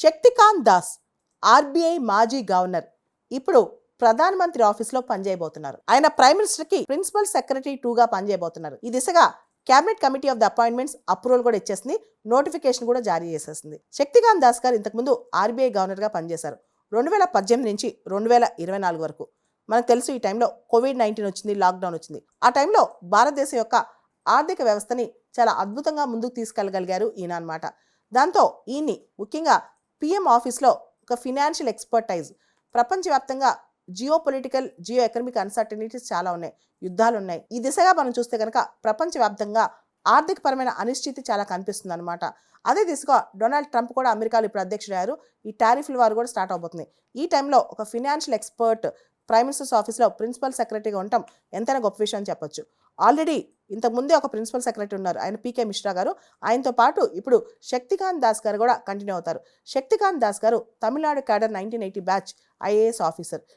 Shaktikant Das RBI మాజీ governor ఇప్పుడు ప్రధానమంత్రి ఆఫీస్లో పనిచేయబోతున్నారు. ఆయన ప్రైమ్ మినిస్టర్కి ప్రిన్సిపల్ సెక్రటరీ 2గా పనిచేయబోతున్నారు. ఈ దిశగా cabinet committee of the appointments approval కూడా ఇచ్చేసింది, నోటిఫికేషన్ కూడా జారీ చేసేసింది. శక్తికాంత్ దాస్ గారు ఇంతకుముందు ఆర్బీఐ గవర్నర్గా పనిచేశారు 2018 నుంచి 2024 వరకు. మనకు తెలుసు ఈ టైంలో కోవిడ్-19 వచ్చింది, లాక్డౌన్ వచ్చింది. ఆ టైంలో భారతదేశం యొక్క ఆర్థిక వ్యవస్థని చాలా అద్భుతంగా ముందుకు తీసుకెళ్ళగలిగారు ఈయన అన్నమాట. దాంతో ఈయన్ని ముఖ్యంగా పిఎం ఆఫీస్లో ఒక ఫినాన్షియల్ ఎక్స్పర్టైజ్, ప్రపంచవ్యాప్తంగా geopolitical, geoeconomic uncertainties చాలా ఉన్నాయి, యుద్ధాలు ఉన్నాయి. ఈ దిశగా మనం చూస్తే కనుక ప్రపంచవ్యాప్తంగా ఆర్థికపరమైన అనిశ్చితి చాలా కనిపిస్తుంది అనమాట. అదే దిశగా డొనాల్డ్ ట్రంప్ కూడా అమెరికాలో ఇప్పుడు అధ్యక్షుడయ్యారు. ఈ టారిఫ్ల వారు కూడా స్టార్ట్ అవబోతుంది. ఈ టైంలో ఒక ఫినాన్షియల్ ఎక్స్పర్ట్ ప్రైమ్ మినిస్టర్స్ ఆఫీస్లో ప్రిన్సిపల్ సెక్రటరీగా ఉండటం ఎంతైనా గొప్ప విషయం అని చెప్పొచ్చు. ఆల్రెడీ ఇంతకుముందే ఒక ప్రిన్సిపల్ సెక్రటరీ ఉన్నారు, ఆయన పీకే మిశ్రా గారు. ఆయనతో పాటు ఇప్పుడు శక్తికాంత్ దాస్ గారు కూడా కంటిన్యూ అవుతారు. శక్తికాంత్ దాస్ గారు Tamil Nadu cadre 1980 batch IAS officer.